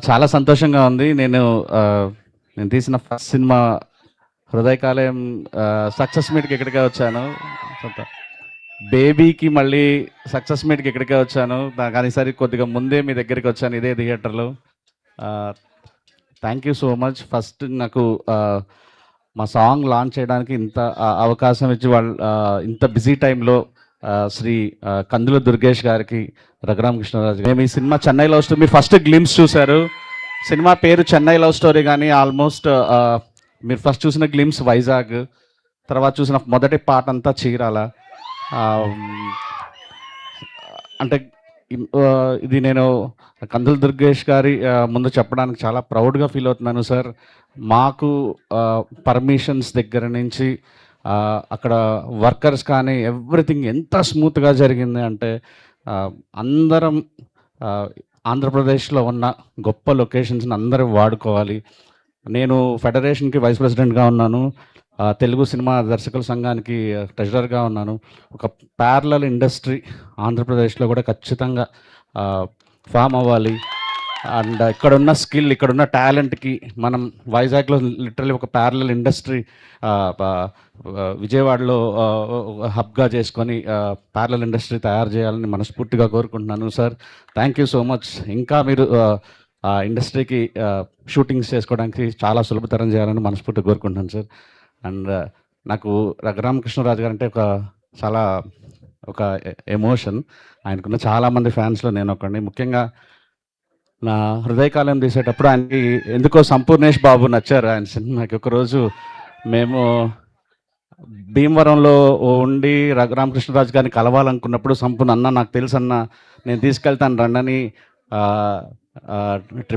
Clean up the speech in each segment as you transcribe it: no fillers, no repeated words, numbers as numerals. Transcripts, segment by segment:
చాలా సంతోషంగా ఉంది. నేను తీసిన ఫస్ట్ సినిమా 'హృదయకాలయం' సక్సెస్ మీట్‌కి ఇక్కడికే వచ్చాను. సొంత బేబీకి మళ్ళీ సక్సెస్ మీట్‌కి ఇక్కడికే వచ్చాను. కానీ ఈసారి కొద్దిగా ముందే మీ దగ్గరికి వచ్చాను ఇదే థియేటర్‌లో. Thank you so much. First నాకు మా సాంగ్ లాంచ్ చేయడానికి ఇంత అవకాశం ఇచ్చి ఇంత బిజీ టైంలో శ్రీ కందుల దుర్గేష్ గారికి, రఘురామకృష్ణరాజు మేము ఈ సినిమా 'చెన్నై లవ్ స్టోరీ' మీరు ఫస్ట్ గ్లిమ్స్ చూశారు. సినిమా పేరు 'చెన్నై లవ్ స్టోరీ' కానీ ఆల్మోస్ట్ మీరు ఫస్ట్ చూసిన గ్లిమ్స్ వైజాగ్, తర్వాత చూసిన మొదటి పాట అంతా చీరాల. అంటే ఇది నేను కందుల దుర్గేష్ గారి ముందు చెప్పడానికి చాలా ప్రౌడ్గా ఫీల్ అవుతున్నాను సార్. మాకు పర్మిషన్స్ దగ్గర నుంచి అక్కడ వర్కర్స్ కానీ ఎవ్రీథింగ్ ఎంత స్మూత్గా జరిగింది అంటే అందరం ఆంధ్రప్రదేశ్లో ఉన్న గొప్ప లొకేషన్స్ని అందరూ వాడుకోవాలి. నేను ఫెడరేషన్కి వైస్ ప్రెసిడెంట్గా ఉన్నాను. తెలుగు సినిమా దర్శకుల సంఘానికి ట్రెజరర్గా ఉన్నాను. ఒక ప్యారలల్ ఇండస్ట్రీ ఆంధ్రప్రదేశ్లో కూడా ఖచ్చితంగా ఫామ్ అవ్వాలి. అండ్ ఇక్కడున్న స్కిల్, ఇక్కడున్న టాలెంట్కి మనం వైజాగ్లో లిటరలీ ఒక ప్యారలల్ ఇండస్ట్రీ విజయవాడలో హబ్గా చేసుకొని ప్యారలల్ ఇండస్ట్రీ తయారు చేయాలని మనస్ఫూర్తిగా కోరుకుంటున్నాను sir. Thank you so much. ఇంకా మీరు ఇండస్ట్రీకి షూటింగ్స్ చేసుకోవడానికి చాలా సులభతరం చేయాలని మనస్ఫూర్తిగా కోరుకుంటున్నాను సార్. అండ్ నాకు రఘురామకృష్ణరాజు గారు అంటే చాలా ఒక ఎమోషన్. ఆయనకున్న చాలామంది ఫ్యాన్స్లో నేను ఒకడిని. ముఖ్యంగా నా 'హృదయకాలయం' తీసేటప్పుడు ఆయనకి ఎందుకో సంపూర్ణేష్ బాబు నచ్చారు ఆయన సినిమాకి. ఒకరోజు మేము భీమవరంలో ఉండి రఘురామకృష్ణరాజు గారిని కలవాలనుకున్నప్పుడు సంపూర్ణ అన్న నాకు తెలుసు అన్న నేను తీసుకెళ్తాను రండని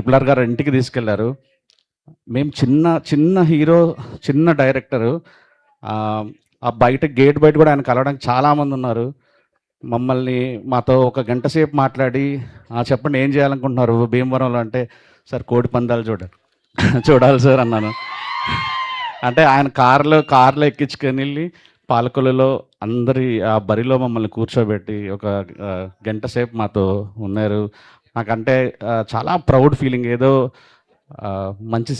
RRR గారు ఇంటికి తీసుకెళ్లారు. మేము చిన్న హీరో, చిన్న డైరెక్టరు. బయట గేట్ బయట కూడా ఆయన కలవడానికి చాలామంది ఉన్నారు. మాతో ఒక గంట సేపు మాట్లాడి చెప్పండి ఏం చేయాలనుకుంటున్నారు భీమవరంలో అంటే, సార్ కోడి పందాలు చూడాలి సార్ అన్నాను. అంటే ఆయన కార్లో ఎక్కించుకొని వెళ్ళి పాలకొల్లులో అందరి ఆ బరిలో మమ్మల్ని కూర్చోబెట్టి ఒక గంట సేపు మాతో ఉన్నారు. నాకంటే చాలా ప్రౌడ్ ఫీలింగ్. ఏదో మంచి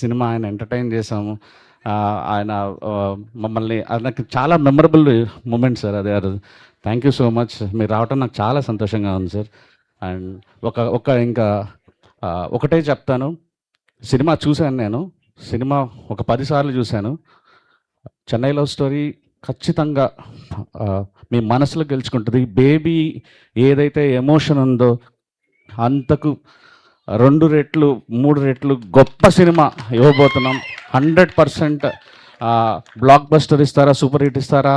సినిమా ఆయన ఎంటర్టైన్ చేసాము. ఆయన మమ్మల్ని నాకు చాలా మెమరబుల్ మూమెంట్ సార్ అది. Thank you so much. మీరు రావటం నాకు చాలా సంతోషంగా ఉంది సార్. అండ్ ఇంకా ఒకటే చెప్తాను, సినిమా చూశాను నేను. సినిమా ఒక 10 సార్లు చూశాను. 'చెన్నై లవ్ స్టోరీ' ఖచ్చితంగా మీ మనసులో గెలుచుకుంటుంది. బేబీ ఏదైతే ఎమోషన్ ఉందో అంతకు 2 రెట్లు 3 రెట్లు గొప్ప సినిమా ఇవ్వబోతున్నాం. 100% బ్లాక్ బస్టర్ ఇస్తారా, సూపర్ హిట్ ఇస్తారా,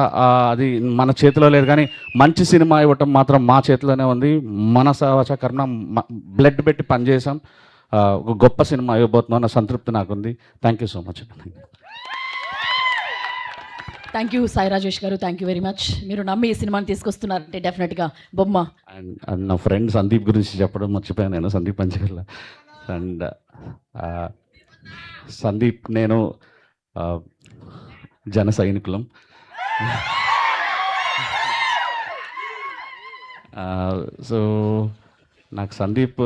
అది మన చేతిలో లేదు. కానీ మంచి సినిమా ఇవ్వటం మాత్రం మా చేతిలోనే ఉంది. మనస వాచ కర్మ బ్లడ్ పెట్టి పనిచేసాం. ఒక గొప్ప సినిమా ఇవ్వబోతున్నాం అన్న సంతృప్తి నాకుంది. Thank you so much. Thank you Sai Rajesh గారు. Thank you very much. మీరు నమ్మి ఈ సినిమాని తీసుకొస్తున్నారంటే డెఫినెట్గా బొమ్మ. అండ్ నా ఫ్రెండ్ సందీప్ గురించి చెప్పడం మర్చిపోయాను నేను, సందీప్ పంచకర్ల. అండ్ సందీప్ నేను జన సైనికులం. సో నాకు సందీప్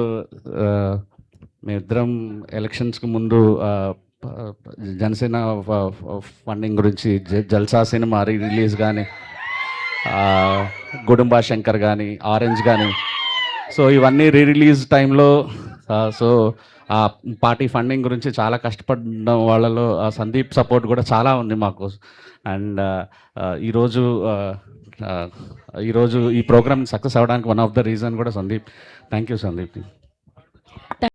మేమిద్దరం ఎలక్షన్స్కి ముందు జనసేన ఫండింగ్ గురించి జల్సా సినిమా రిలీజ్ కానీ, గుడుంబా శంకర్ కానీ, ఆరెంజ్ కానీ, సో ఇవన్నీ రిలీజ్ టైంలో సో ఆ పార్టీ ఫండింగ్ గురించి చాలా కష్టపడడం వాళ్ళలో సందీప్ సపోర్ట్ కూడా చాలా ఉంది మాకు. అండ్ ఈరోజు ఈ ప్రోగ్రామ్ సక్సెస్ అవ్వడానికి వన్ ఆఫ్ ద రీజన్ కూడా సందీప్. Thank you Sandeep.